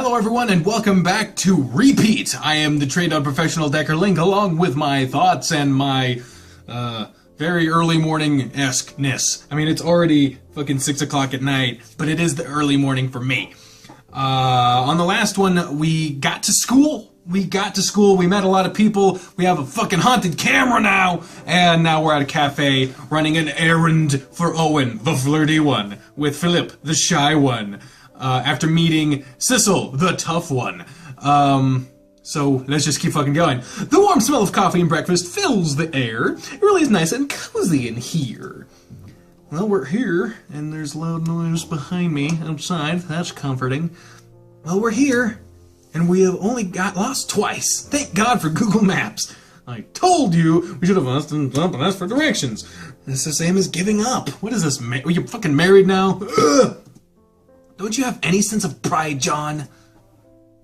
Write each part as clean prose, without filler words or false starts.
Hello everyone and welcome back to Repeat. I am the trained on professional Deckerlink along with my thoughts and my very early morning-esque-ness. I mean, it's already fucking 6 o'clock at night, but it is the early morning for me. On the last one, we got to school. We met a lot of people, we have a fucking haunted camera now, and now we're at a cafe running an errand for Owen, the flirty one, with Philip, the shy one. After meeting Sissel, the tough one. So let's just keep fucking going. The warm smell of coffee and breakfast fills the air. It really is nice and cozy in here. Well, we're here, and there's loud noise behind me outside. That's comforting. Well, we're here, and we have only got lost twice. Thank God for Google Maps. I told you we should have asked and asked for directions. It's the same as giving up. What is this? Are you fucking married now? Ugh. Don't you have any sense of pride, John?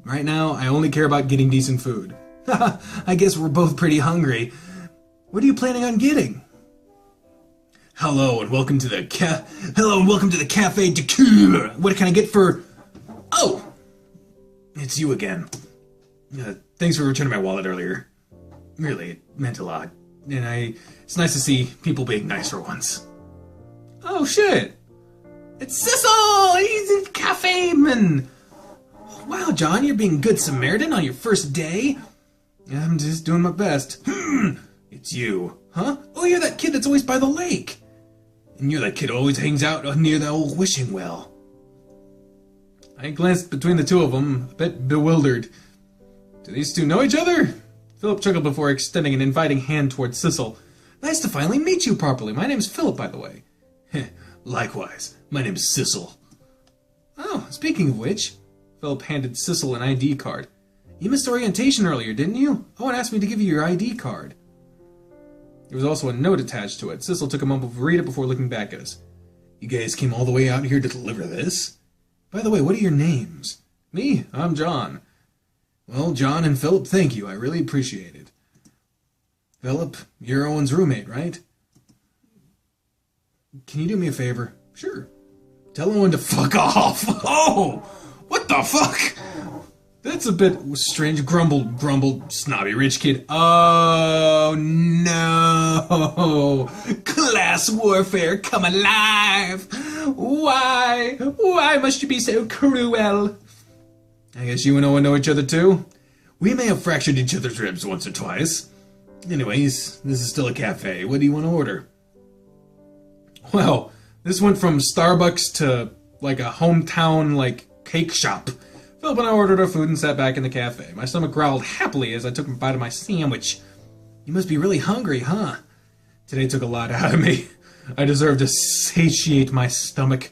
Right now, I only care about getting decent food. I guess we're both pretty hungry. What are you planning on getting? Hello and welcome to the Cafe Deckerlink. What can I get for... Oh! It's you again. Thanks for returning my wallet earlier. Really, it meant a lot. And it's nice to see people being nice for once. Oh shit! It's Sissel! He's in cafe man! Wow, John, you're being good Samaritan on your first day? I'm just doing my best. It's you. Huh? Oh, you're that kid that's always by the lake. And you're that kid who always hangs out near the old wishing well. I glanced between the two of them, a bit bewildered. Do these two know each other? Philip chuckled before extending an inviting hand towards Sissel. Nice to finally meet you properly. My name's Philip, by the way. Likewise. My name's Sissel. Oh, speaking of which, Philip handed Sissel an ID card. You missed orientation earlier, didn't you? Owen asked me to give you your ID card. There was also a note attached to it. Sissel took a moment to read it before looking back at us. You guys came all the way out here to deliver this? By the way, what are your names? Me? I'm John. Well, John and Philip, thank you. I really appreciate it. Philip, you're Owen's roommate, right? Can you do me a favor? Sure. Tell Owen to fuck off. Oh! What the fuck? That's a bit strange. Grumbled, snobby rich kid. Oh, no. Class warfare come alive. Why? Why must you be so cruel? I guess you and Owen know each other too? We may have fractured each other's ribs once or twice. Anyways, this is still a cafe. What do you want to order? Well, this went from Starbucks to, like, a hometown, like, cake shop. Philip and I ordered our food and sat back in the cafe. My stomach growled happily as I took a bite of my sandwich. You must be really hungry, huh? Today took a lot out of me. I deserve to satiate my stomach.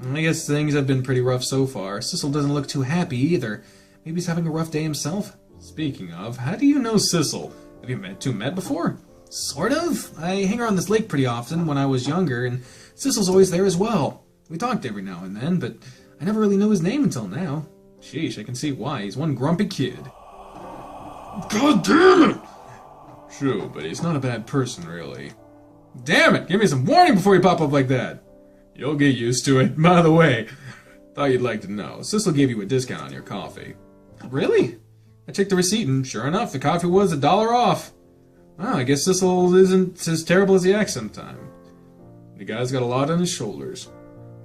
I guess things have been pretty rough so far. Sissel doesn't look too happy either. Maybe he's having a rough day himself. Speaking of, how do you know Sissel? Have you met before? Sort of. I hang around this lake pretty often when I was younger, and Sissel's always there as well. We talked every now and then, but I never really knew his name until now. Sheesh, I can see why. He's one grumpy kid. God damn it! True, but he's not a bad person, really. Damn it! Give me some warning before you pop up like that. You'll get used to it. By the way, thought you'd like to know. Sissel gave you a discount on your coffee. Really? I checked the receipt, and sure enough, the coffee was $1 off. Wow, I guess Sissel isn't as terrible as he acts sometimes. The guy's got a lot on his shoulders.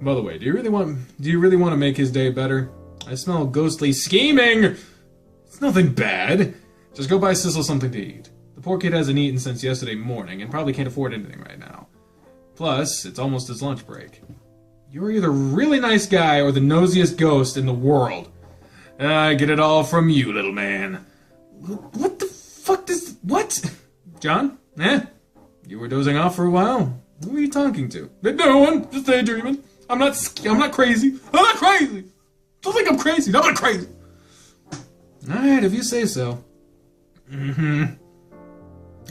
By the way, do you really want to make his day better? I smell ghostly scheming! It's nothing bad. Just go buy Sissel something to eat. The poor kid hasn't eaten since yesterday morning and probably can't afford anything right now. Plus, it's almost his lunch break. You're either a really nice guy or the nosiest ghost in the world. I get it all from you, little man. What the fuck does... What? John? You were dozing off for a while? Who are you talking to? No one. Just daydreaming. I'm not crazy. I'm not crazy. Don't think I'm crazy. I'm not crazy. Alright, if you say so.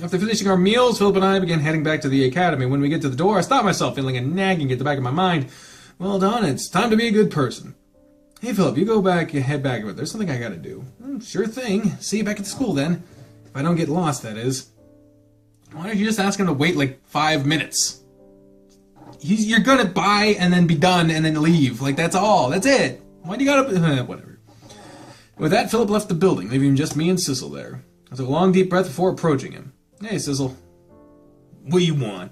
After finishing our meals, Philip and I began heading back to the academy. When we get to the door, I stop myself, feeling a nagging at the back of my mind. Well done, it's time to be a good person. Hey, Philip, you head back, but there's something I gotta do. Sure thing. See you back at school, then. If I don't get lost, that is. Why don't you just ask him to wait, like, 5 minutes? You're gonna buy and then be done and then leave. Like, that's all. That's it. Why do you gotta... whatever. With that, Philip left the building, leaving just me and Sissel there. I took a long, deep breath before approaching him. Hey, Sissel. What do you want?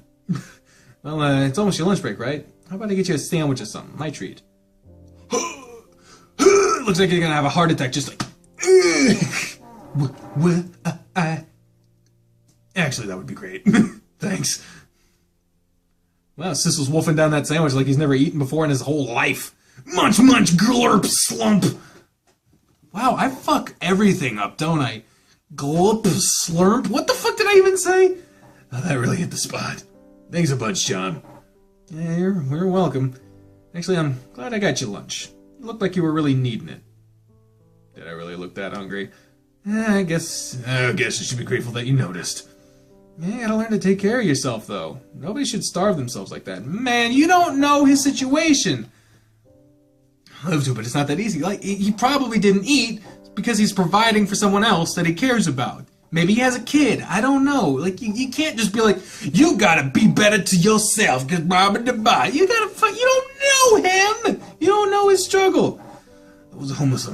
Well, it's almost your lunch break, right? How about I get you a sandwich or something? My treat. Looks like you're gonna have a heart attack, just like... Actually, that would be great. Thanks. Wow, Sissel's wolfing down that sandwich like he's never eaten before in his whole life. Munch, munch, glurp, slump. Wow, I fuck everything up, don't I? Glurp, slurp. What the fuck did I even say? Oh, that really hit the spot. Thanks a bunch, John. Yeah, you're welcome. Actually, I'm glad I got you lunch. It looked like you were really needing it. Did I really look that hungry? I guess you should be grateful that you noticed. Yeah, you gotta learn to take care of yourself, though. Nobody should starve themselves like that. Man, you don't know his situation. I love to, but it's not that easy. Like, he probably didn't eat because he's providing for someone else that he cares about. Maybe he has a kid. I don't know. Like, you can't just be like, you gotta be better to yourself, because blah, blah, blah. You don't know him! You don't know his struggle. I was a homeless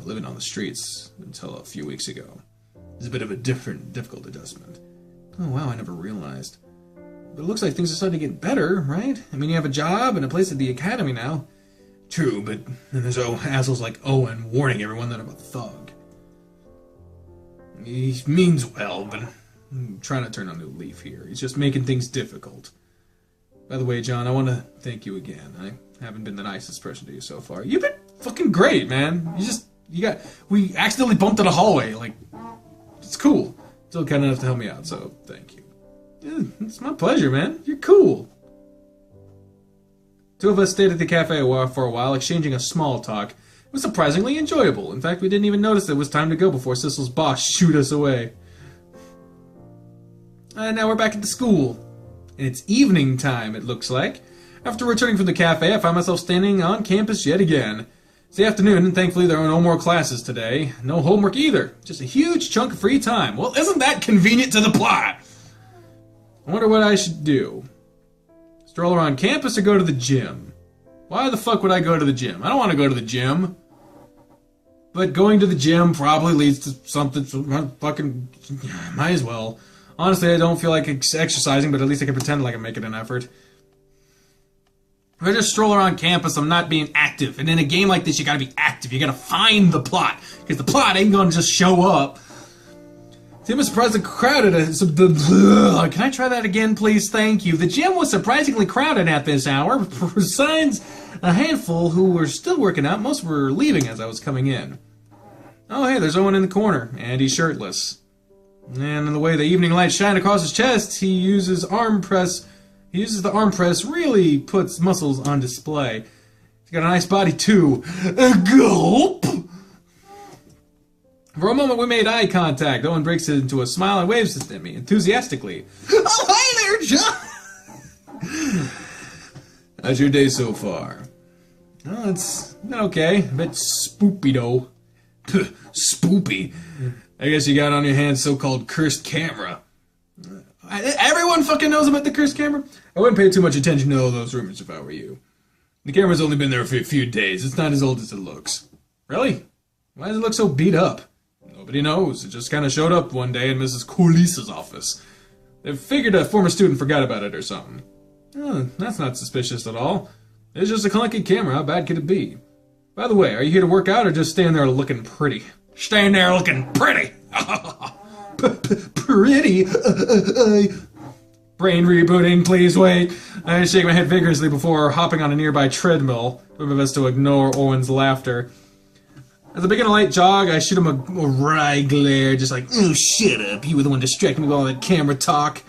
living on the streets until a few weeks ago. It was a bit of a difficult adjustment. Oh, wow, I never realized. But it looks like things are starting to get better, right? I mean, you have a job and a place at the academy now. True, but then there's assholes like Owen warning everyone that I'm a thug. He means well, but I'm trying to turn a new leaf here. He's just making things difficult. By the way, John, I want to thank you again. I haven't been the nicest person to you so far. You've been fucking great, man. We accidentally bumped in a hallway. Like, it's cool. Still kind enough to help me out, so thank you. Yeah, it's my pleasure, man. You're cool. Two of us stayed at the cafe for a while, exchanging a small talk. It was surprisingly enjoyable. In fact, we didn't even notice it was time to go before Sissel's boss shooed us away. And now we're back at the school. And it's evening time, it looks like. After returning from the cafe, I find myself standing on campus yet again. It's the afternoon, and thankfully there are no more classes today. No homework either. Just a huge chunk of free time. Well, isn't that convenient to the plot? I wonder what I should do. Stroll around campus or go to the gym? Why the fuck would I go to the gym? I don't want to go to the gym. But going to the gym probably leads to something fucking... Might as well. Honestly, I don't feel like exercising, but at least I can pretend like I'm making an effort. If I just stroll around campus, I'm not being active. And in a game like this, you gotta be active. You gotta find the plot. Because the plot ain't gonna just show up. The gym was surprisingly crowded. Can I try that again, please? Thank you. The gym was surprisingly crowded at this hour. Besides a handful who were still working out, most were leaving as I was coming in. Oh, hey, there's Owen in the corner. And he's shirtless. And in the way the evening light shine across his chest, he uses the arm press, really puts muscles on display. He's got a nice body, too. Gulp! For a moment, we made eye contact. Owen breaks it into a smile and waves at me enthusiastically. Oh, hi there, John! How's your day so far? Oh, it's okay. A bit spoopy, though. Spoopy? I guess you got on your hands so-called cursed camera. Everyone fucking knows about the cursed camera. I wouldn't pay too much attention to all those rumors if I were you. The camera's only been there for a few days. It's not as old as it looks. Really? Why does it look so beat up? Nobody knows. It just kind of showed up one day in Mrs. Corliss's office. They figured a former student forgot about it or something. Oh, that's not suspicious at all. It's just a clunky camera. How bad could it be? By the way, are you here to work out or just stand there looking pretty? Stand there looking pretty! Pretty? Brain rebooting, please wait. I shake my head vigorously before hopping on a nearby treadmill, doing my best to ignore Owen's laughter. As I begin a light jog, I shoot him a wry glare, just like, oh, shut up, you were the one distracting me with all that camera talk.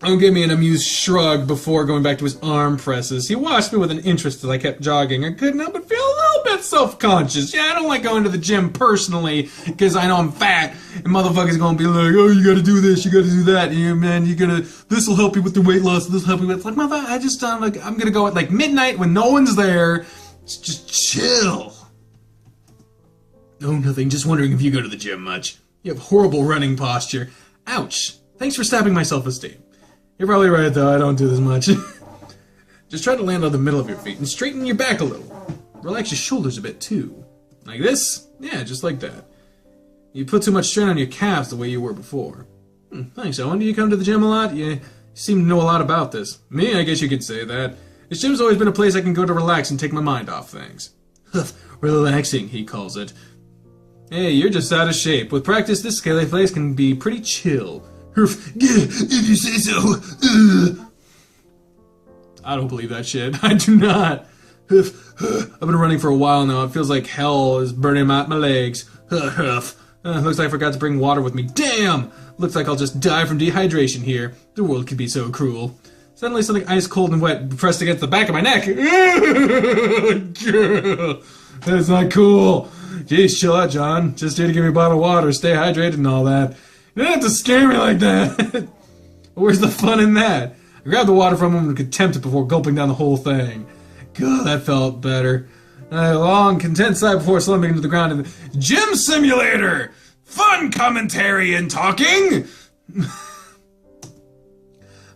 Owen gave me an amused shrug before going back to his arm presses. He watched me with an interest as I kept jogging. I couldn't help but feel a little bit self-conscious. Yeah, I don't like going to the gym personally, because I know I'm fat, and motherfuckers gonna be like, oh, you gotta do this, you gotta do that, yeah, man, this'll help you with the weight loss, this'll help you with, it's like, mother, I'm gonna go at, like, midnight when no one's there, just chill. Oh, nothing, just wondering if you go to the gym much. You have horrible running posture. Ouch. Thanks for stabbing my self-esteem. You're probably right, though. I don't do this much. Just try to land on the middle of your feet and straighten your back a little. relax your shoulders a bit too. Like this? Yeah, just like that. You put too much strain on your calves the way you were before. Thanks, Owen. Do you come to the gym a lot? You seem to know a lot about this. Me, I guess you could say that. This gym's always been a place I can go to relax and take my mind off things. Relaxing, he calls it. Hey, you're just out of shape. With practice, this scaly place can be pretty chill. If you say so. I don't believe that shit. I do not. I've been running for a while now. It feels like hell is burning out my legs. Looks like I forgot to bring water with me. Damn! Looks like I'll just die from dehydration here. The world could be so cruel. Suddenly something ice cold and wet pressed against the back of my neck. That's not cool. Jeez, chill out, John. Just here to give me a bottle of water, stay hydrated and all that. You don't have to scare me like that. Where's the fun in that? I grabbed the water from him in contempt before gulping down the whole thing. God, that felt better. A long, content sigh before slumping into the ground in the gym simulator! Fun commentary and talking! A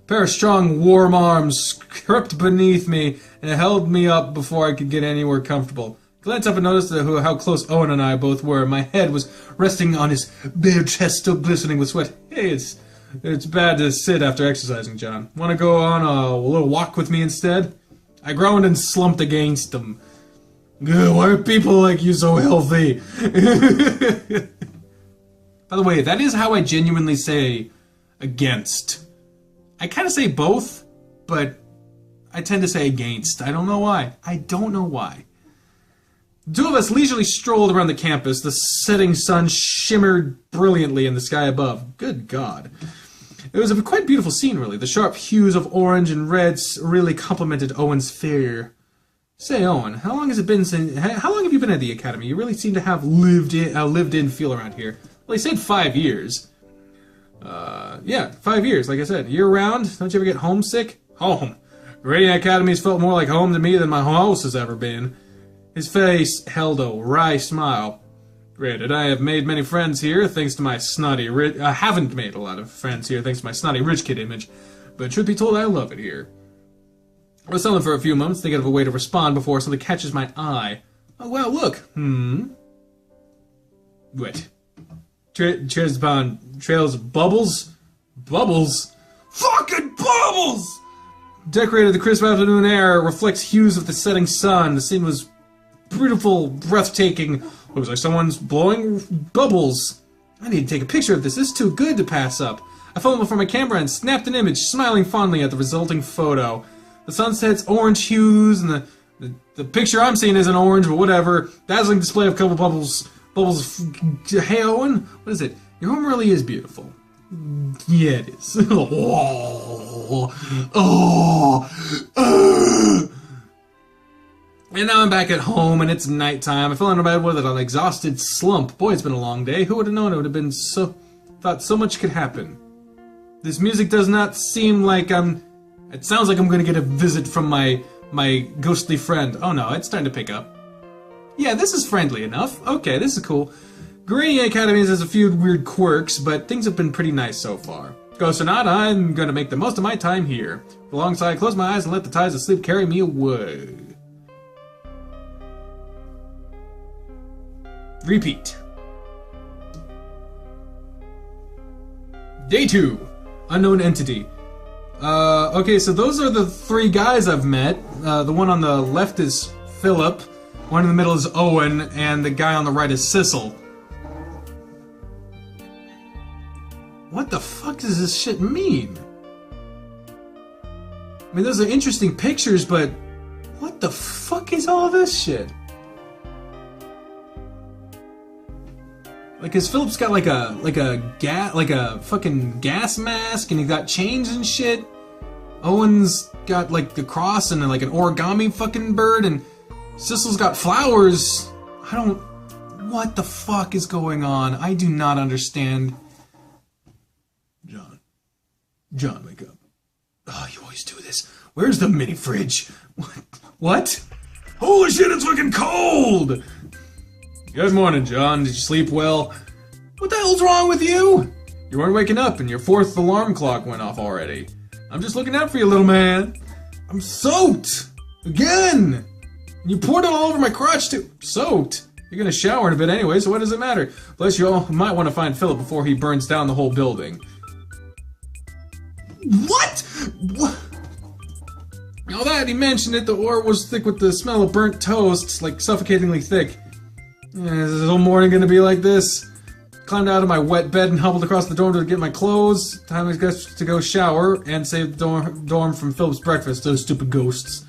pair of strong, warm arms crept beneath me and held me up before I could get anywhere comfortable. Glanced up and noticed how close Owen and I both were. My head was resting on his bare chest, still glistening with sweat. Hey, it's bad to sit after exercising, John. Want to go on a little walk with me instead? I groaned and slumped against him. Why are people like you so healthy? By the way, that is how I genuinely say against. I kind of say both, but I tend to say against. I don't know why. I don't know why. The two of us leisurely strolled around the campus. The setting sun shimmered brilliantly in the sky above. Good God. It was a quite beautiful scene, really. The sharp hues of orange and reds really complemented Owen's fair. Say, Owen, how long has it been since? How long have you been at the academy? You really seem to have lived in feel around here. Well, he said 5 years. Yeah, 5 years. Like I said, year round. Don't you ever get homesick? Home. BriAnna Academy's felt more like home to me than my house has ever been. His face held a wry smile. Granted, I have made many friends here, thanks to my snotty rich... I haven't made a lot of friends here, thanks to my snotty rich kid image. But truth be told, I love it here. I was silent for a few moments, thinking of a way to respond before something catches my eye. Oh, wow, look. What? Trails of bubbles? Bubbles? Fucking bubbles! Decorated the crisp afternoon air, reflects hues of the setting sun. The scene was beautiful, breathtaking. Looks like someone's blowing bubbles. I need to take a picture of this. This is too good to pass up. I fumbled for my camera and snapped an image, smiling fondly at the resulting photo. The sunset's orange hues, and the picture I'm seeing isn't orange, but whatever. Dazzling display of a couple bubbles. Hey, Owen, what is it? Your home really is beautiful. Yeah, it is. And now I'm back at home, and it's nighttime. I fell into bed with an exhausted slump. Boy, it's been a long day. Who would have known it would have been thought so much could happen. This music does not seem like it sounds like I'm going to get a visit from my ghostly friend. Oh no, it's starting to pick up. Yeah, this is friendly enough. Okay, this is cool. BriAnna Academy has a few weird quirks, but things have been pretty nice so far. Ghost or not, I'm going to make the most of my time here. Alongside, close my eyes and let the tides of sleep carry me away. Repeat. Day 2. Unknown entity. Okay, so those are the 3 guys I've met. The one on the left is Philip, one in the middle is Owen, and the guy on the right is Sissel. What the fuck does this shit mean? I mean, those are interesting pictures, but what the fuck is all this shit? Like, cause Philip's got like a fucking gas mask, and he got chains and shit. Owen's got like the cross and like an origami fucking bird, and Sissel's got flowers. What the fuck is going on? I do not understand. John, wake up. Oh, you always do this. Where's the mini fridge? What? Holy shit, it's fucking cold! Good morning, John. Did you sleep well? What the hell's wrong with you? You weren't waking up and your 4th alarm clock went off already. I'm just looking out for you, little man. I'm soaked! Again! You poured it all over my crotch too. Soaked. You're gonna shower in a bit anyway, so what does it matter? Plus, you all might want to find Philip before he burns down the whole building. What? What? All that, he mentioned it, the ore was thick with the smell of burnt toast, like suffocatingly thick. Is the whole morning gonna be like this? Climbed out of my wet bed and hobbled across the dorm to get my clothes. Time to go shower and save the dorm from Philip's breakfast, those stupid ghosts.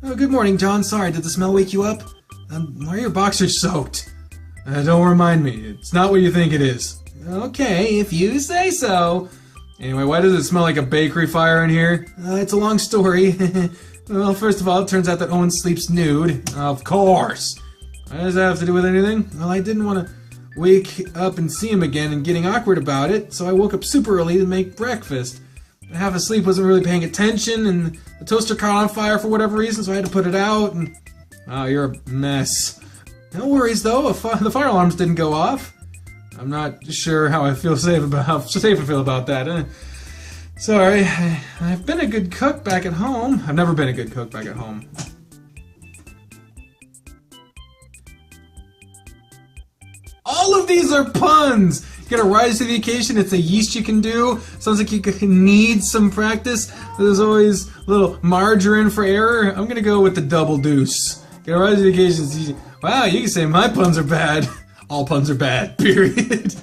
Oh, good morning, John. Sorry, did the smell wake you up? Why are your boxers soaked? Don't remind me. It's not what you think it is. Okay, if you say so. Anyway, why does it smell like a bakery fire in here? It's a long story. Well, first of all, it turns out that Owen sleeps nude. Of course. What does that have to do with anything? Well, I didn't want to wake up and see him again and getting awkward about it, so I woke up super early to make breakfast. But half asleep, wasn't really paying attention, and the toaster caught on fire for whatever reason, so I had to put it out, and... Oh, you're a mess. No worries, though. The fire alarms didn't go off. I'm not sure how safe I feel about that. Sorry, I've been a good cook back at home. I've never been a good cook back at home. All of these are puns! You gotta rise to the occasion, it's a yeast you can do. Sounds like you need some practice. There's always a little margarine for error. I'm gonna go with the double deuce. Gotta rise to the occasion. Wow, you can say my puns are bad. All puns are bad, period.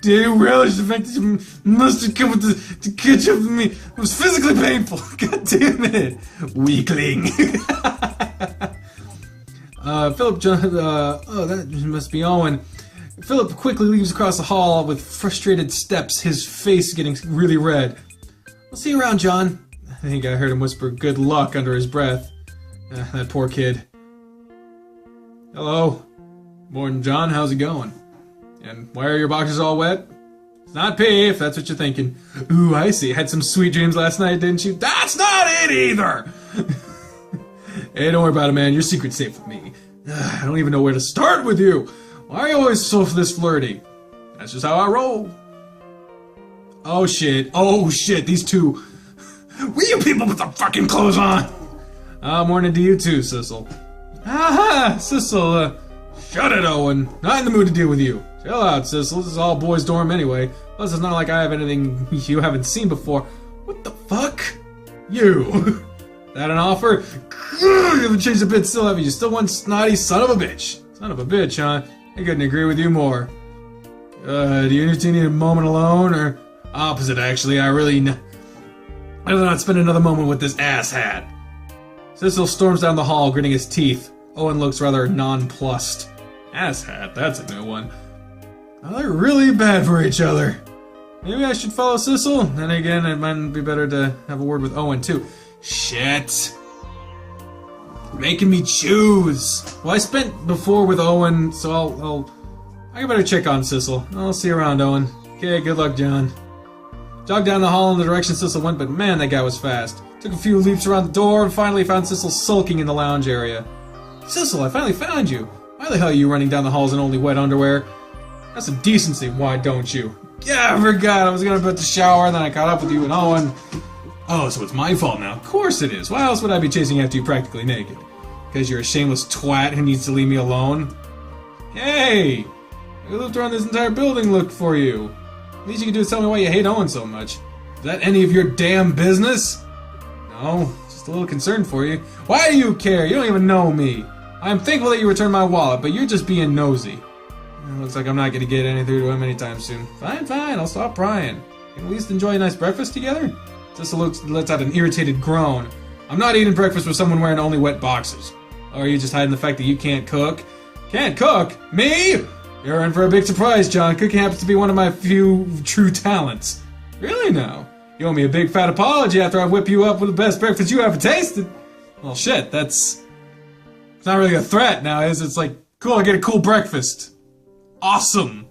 Do you relish the fact that you must have come with the ketchup with me? It was physically painful. God damn it. Weakling. Philip, oh, that must be Owen. Philip quickly leaves across the hall with frustrated steps, his face getting really red. I'll see you around, John. I think I heard him whisper good luck under his breath. That poor kid. Hello. Morning, John. How's it going? And why are your boxers all wet? It's not pee, if that's what you're thinking. Ooh, I see. Had some sweet dreams last night, didn't you? That's not it either! Hey, don't worry about it, man. Your secret's safe with me. I don't even know where to start with you. Why are you always so this flirty? That's just how I roll. Oh shit. Oh shit. These two. Will you people put the fucking clothes on? Morning to you too, Sissel. Aha! Sissel, shut it, Owen. Not in the mood to deal with you. Chill out, Sissel. This is all boys' dorm anyway. Plus, it's not like I have anything you haven't seen before. What the fuck? You. That an offer? You haven't changed a bit still, have you? You still one snotty son of a bitch. Son of a bitch, huh? I couldn't agree with you more. Do you two need a moment alone, or opposite, actually? I'd rather not spend another moment with this asshat. Sissel storms down the hall, gritting his teeth. Owen looks rather nonplussed. Asshat, that's a new one. Oh, they're really bad for each other. Maybe I should follow Sissel? Then again, it might be better to have a word with Owen, too. Shit. Making me choose. Well, I spent before with Owen, so I better check on Sissel. I'll see you around, Owen. Okay, good luck, John. Jogged down the hall in the direction Sissel went, but man, that guy was fast. Took a few leaps around the door and finally found Sissel sulking in the lounge area. Sissel, I finally found you. Why the hell are you running down the halls in only wet underwear? That's some decency, why don't you? Yeah, I forgot. I was gonna put the shower, and then I caught up with you and Owen. Oh, so it's my fault now. Of course it is. Why else would I be chasing after you practically naked? Because you're a shameless twat who needs to leave me alone? Hey! I looked around this entire building looked for you. Least you can do is tell me why you hate Owen so much. Is that any of your damn business? No, just a little concerned for you. Why do you care? You don't even know me. I'm thankful that you returned my wallet, but you're just being nosy. It looks like I'm not going to get anything to him anytime soon. Fine, I'll stop prying. Can we at least enjoy a nice breakfast together? Sissel lets out an irritated groan. I'm not eating breakfast with someone wearing only wet boxers. Or are you just hiding the fact that you can't cook? Can't cook? Me? You're in for a big surprise, John. Cooking happens to be one of my few true talents. Really now? You owe me a big fat apology after I whip you up with the best breakfast you ever tasted. Well, shit, it's not really a threat now, is it? It's like, cool, I get a cool breakfast. Awesome.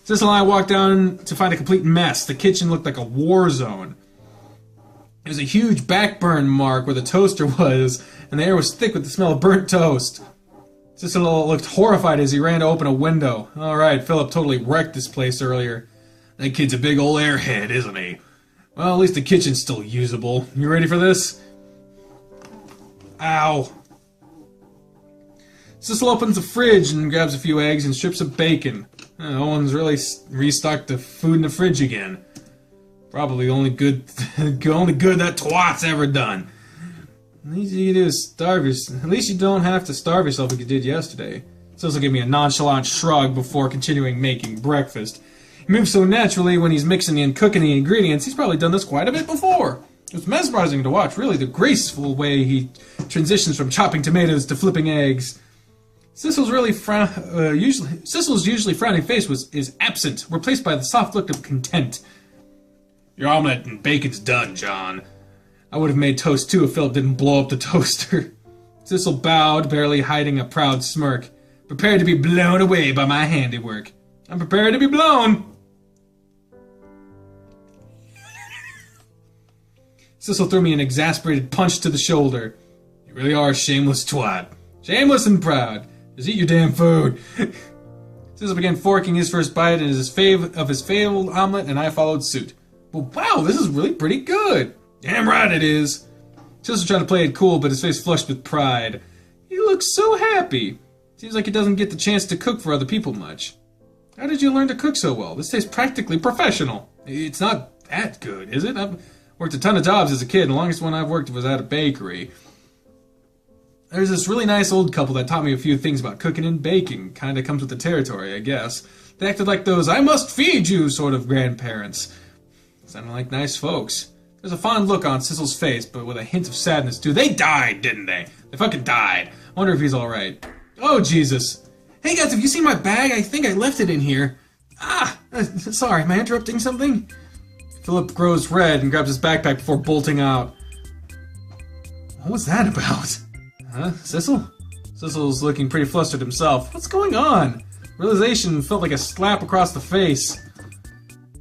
Sissel and I walked down to find a complete mess. The kitchen looked like a war zone. There was a huge backburn mark where the toaster was, and the air was thick with the smell of burnt toast. Sissel looked horrified as he ran to open a window. Alright, Philip totally wrecked this place earlier. That kid's a big ol' airhead, isn't he? Well, at least the kitchen's still usable. You ready for this? Ow. Sissel opens the fridge and grabs a few eggs and strips of bacon. Owen's really restocked the food in the fridge again. Probably the only good that twat's ever done. At least you can do is starve yourself. At least you don't have to starve yourself like you did yesterday. Sissel gave me a nonchalant shrug before continuing making breakfast. He moves so naturally when he's mixing and cooking the ingredients. He's probably done this quite a bit before. It's mesmerizing to watch, really, the graceful way he transitions from chopping tomatoes to flipping eggs. Sissel's usually frowning face is absent, replaced by the soft look of content. Your omelet and bacon's done, John. I would have made toast too if Philip didn't blow up the toaster. Sissel bowed, barely hiding a proud smirk. Prepared to be blown away by my handiwork. I'm prepared to be blown. Sissel threw me an exasperated punch to the shoulder. You really are a shameless twat. Shameless and proud. Just eat your damn food. Sissel began forking his first bite of his fabled omelet, and I followed suit. Well, wow, this is really pretty good. Damn right it is. Sissel tried to play it cool, but his face flushed with pride. He looks so happy. Seems like he doesn't get the chance to cook for other people much. How did you learn to cook so well? This tastes practically professional. It's not that good, is it? I've worked a ton of jobs as a kid. The longest one I've worked was at a bakery. There's this really nice old couple that taught me a few things about cooking and baking. Kinda comes with the territory, I guess. They acted like those I must feed you sort of grandparents. Sounded like nice folks. There's a fond look on Sissel's face, but with a hint of sadness too. They died, didn't they? They fucking died. I wonder if he's alright. Oh, Jesus. Hey guys, have you seen my bag? I think I left it in here. Sorry, am I interrupting something? Philip grows red and grabs his backpack before bolting out. What was that about? Huh? Sissel? Sissel's looking pretty flustered himself. What's going on? Realization felt like a slap across the face.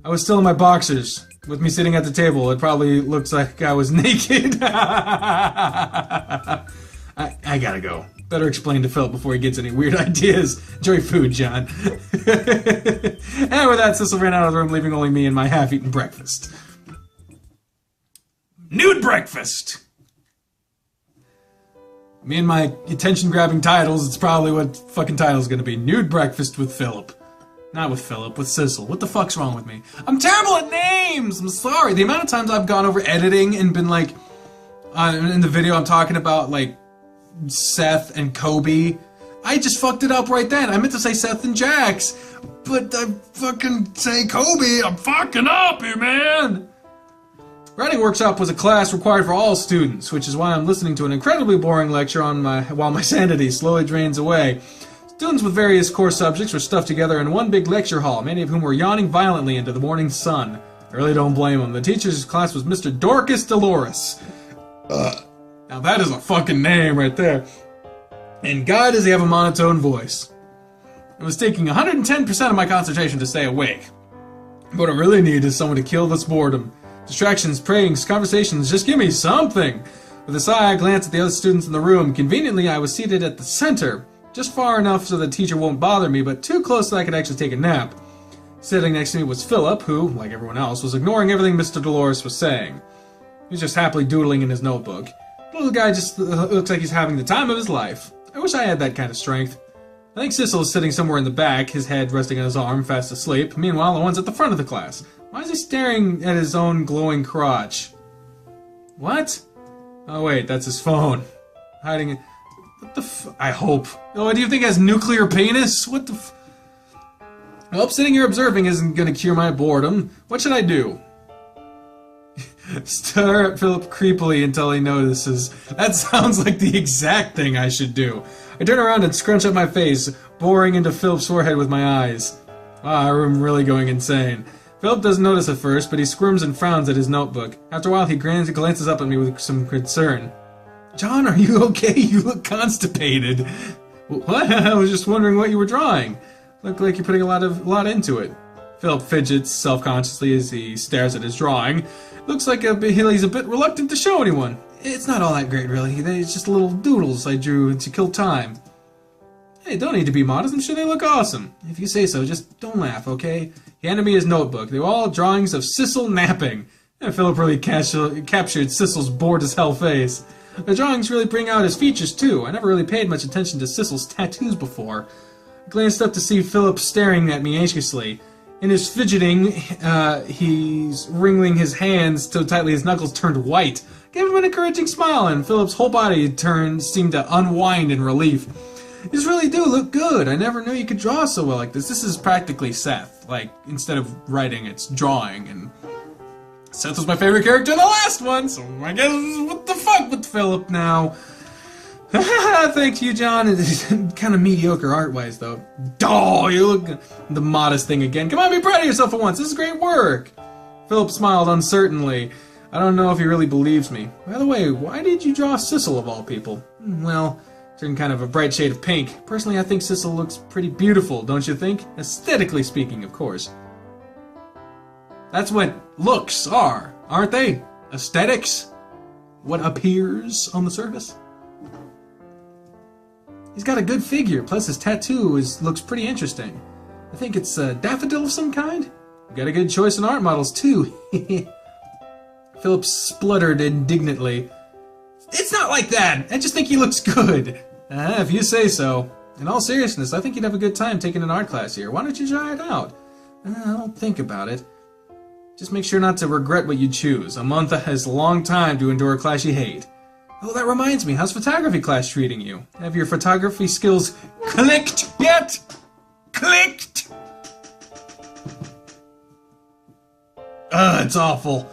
I was still in my boxers. With me sitting at the table, it probably looks like I was naked. I gotta go. Better explain to Philip before he gets any weird ideas. Enjoy food, John. And with that, Sissel ran out of the room, leaving only me and my half-eaten breakfast. Nude breakfast! Me and my attention-grabbing titles, it's probably what fucking title's gonna be. Nude breakfast with Philip. Not with Philip, with Sissel. What the fuck's wrong with me? I'm terrible at names! I'm sorry. The amount of times I've gone over editing and been like, in the video I'm talking about, like, Seth and Kobe. I just fucked it up right then. I meant to say Seth and Jax, but I fucking say Kobe. I'm fucking up here, man! Writing workshop was a class required for all students, which is why I'm listening to an incredibly boring lecture while my sanity slowly drains away. Students with various core subjects were stuffed together in one big lecture hall, many of whom were yawning violently into the morning sun. I really don't blame them. The teacher's class was Mr. Dorcas Dolores. Now that is a fucking name right there. And God, does he have a monotone voice. It was taking 110% of my concentration to stay awake. What I really need is someone to kill this boredom. Distractions, prayings, conversations, just give me something! With a sigh, I glanced at the other students in the room. Conveniently, I was seated at the center. Just far enough so the teacher won't bother me, but too close that I could actually take a nap. Sitting next to me was Philip, who, like everyone else, was ignoring everything Mr. Dolores was saying. He was just happily doodling in his notebook. The little guy just looks like he's having the time of his life. I wish I had that kind of strength. I think Sissel is sitting somewhere in the back, his head resting on his arm, fast asleep. Meanwhile, the one's at the front of the class. Why is he staring at his own glowing crotch? What? Oh wait, that's his phone. Hiding it. What the I hope. Oh, do you think it has nuclear penis? What the Well, sitting here observing isn't gonna cure my boredom. What should I do? Stare at Philip creepily until he notices. That sounds like the exact thing I should do. I turn around and scrunch up my face, boring into Philip's forehead with my eyes. Wow, I'm really going insane. Philip doesn't notice at first, but he squirms and frowns at his notebook. After a while, he glances up at me with some concern. John, are you okay? You look constipated. What? I was just wondering what you were drawing. Look like you're putting a lot into it. Philip fidgets self-consciously as he stares at his drawing. Looks like he's a bit reluctant to show anyone. It's not all that great, really. It's just little doodles I drew to kill time. Hey, don't need to be modest. I'm sure they look awesome. If you say so, just don't laugh, okay? He handed me his notebook. They were all drawings of Sissel napping. And Philip really captured Sissel's bored-as-hell face. The drawings really bring out his features, too. I never really paid much attention to Sissel's tattoos before. I glanced up to see Philip staring at me anxiously. In his fidgeting, he's wringing his hands so tightly his knuckles turned white. I gave him an encouraging smile, and Philip's whole body seemed to unwind in relief. These really do look good. I never knew you could draw so well like this. This is practically Seth. Like, instead of writing, it's drawing, and Seth was my favorite character in the last one, so I guess what the fuck with Philip now? Thanks you, John. It's kind of mediocre art-wise, though. Oh, you look... The modest thing again. Come on, be proud of yourself for once. This is great work. Philip smiled uncertainly. I don't know if he really believes me. By the way, why did you draw Sissel of all people? Well, turned kind of a bright shade of pink. Personally, I think Sissel looks pretty beautiful, don't you think? Aesthetically speaking, of course. That's what looks are, aren't they? Aesthetics? What appears on the surface? He's got a good figure, plus his tattoo looks pretty interesting. I think it's a daffodil of some kind. You got a good choice in art models, too. Philip spluttered indignantly. It's not like that! I just think he looks good. If you say so. In all seriousness, I think you'd have a good time taking an art class here. Why don't you try it out? Don't think about it. Just make sure not to regret what you choose. A month is a long time to endure a class you hate. Oh, that reminds me. How's photography class treating you? Have your photography skills clicked yet? Clicked! It's awful.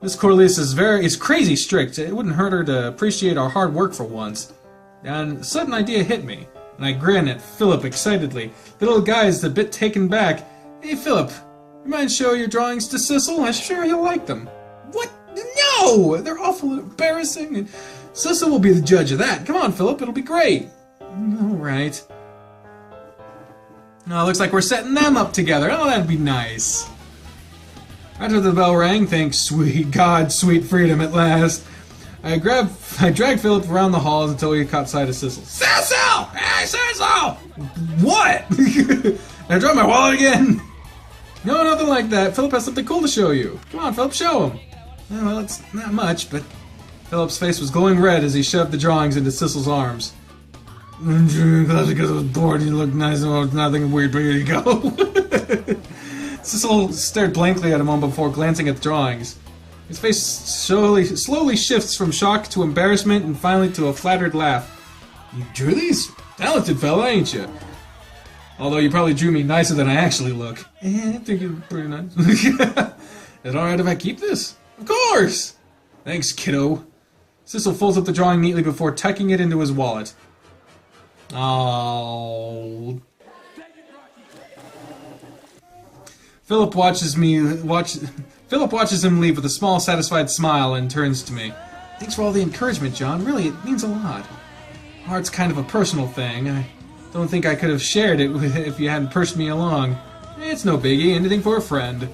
Miss Corliss is crazy strict. It wouldn't hurt her to appreciate our hard work for once. And a sudden idea hit me, and I grinned at Philip excitedly. The little guy is a bit taken back. Hey, Philip, you mind showing your drawings to Sissel? I'm sure he'll like them. What? No! They're awful and embarrassing, and Sissel will be the judge of that. Come on, Philip, it'll be great. Alright. Oh, looks like we're setting them up together. Oh, that'd be nice. After the bell rang, thank sweet God, sweet freedom at last, I dragged Philip around the halls until we caught sight of Sissel. Sissel! Hey, Sissel! What? Did I drop my wallet again? No, nothing like that. Philip has something cool to show you. Come on, Philip, show him. Oh, well, it's not much, but... Philip's face was glowing red as he shoved the drawings into Sissel's arms. Because I was bored, you looked nice, and was nothing weird, but here you go. Sissel stared blankly at him a moment before glancing at the drawings. His face slowly shifts from shock to embarrassment and finally to a flattered laugh. You drew these? Talented fella, ain't you? Although you probably drew me nicer than I actually look. I think you're pretty nice. Is it alright if I keep this? Of course! Thanks, kiddo. Sissel folds up the drawing neatly before tucking it into his wallet. Oh. Philip watches him leave with a small, satisfied smile and turns to me. Thanks for all the encouragement, John. Really, it means a lot. Art's kind of a personal thing. I don't think I could have shared it if you hadn't pushed me along. It's no biggie, anything for a friend.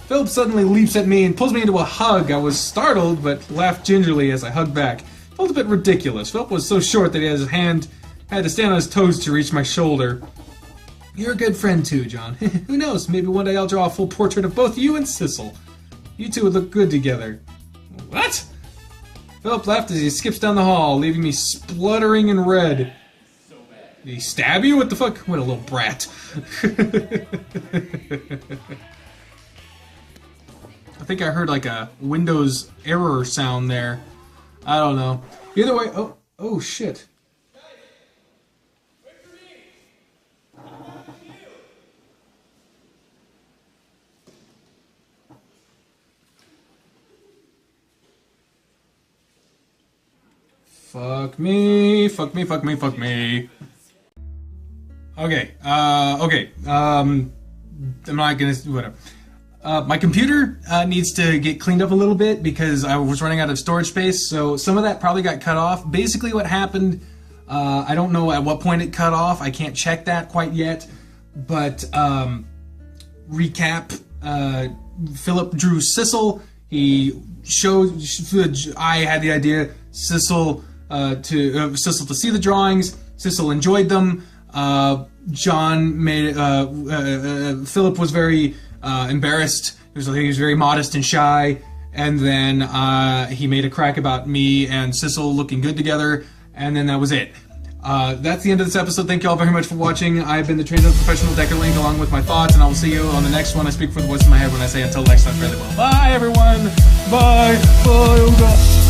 Philip suddenly leaps at me and pulls me into a hug. I was startled, but laughed gingerly as I hugged back. It felt a bit ridiculous. Philip was so short that his hand had to stand on his toes to reach my shoulder. You're a good friend too, John. Who knows, maybe one day I'll draw a full portrait of both you and Sissel. You two would look good together. What? Philip laughed as he skips down the hall, leaving me spluttering in red. Did he stab you? What the fuck? What a little brat. I think I heard like a Windows error sound there. I don't know. Either way, oh shit. Fuck me, fuck me, fuck me, fuck me. Okay, I'm not gonna, whatever. My computer needs to get cleaned up a little bit because I was running out of storage space, so some of that probably got cut off. Basically what happened, I don't know at what point it cut off, I can't check that quite yet, but recap, Philip drew Sissel, he showed, I had the idea, Sissel to see the drawings, Sissel enjoyed them, John made, Philip was very embarrassed, he was very modest and shy, and then he made a crack about me and Sissel looking good together, and then that was it. That's the end of this episode. Thank you all very much for watching. I've been the trained professional Deckerlink, along with my thoughts, and I will see you on the next one. I speak for the voice in my head when I say until next time, fairly well. Bye, everyone. Bye. Bye. Oh, God.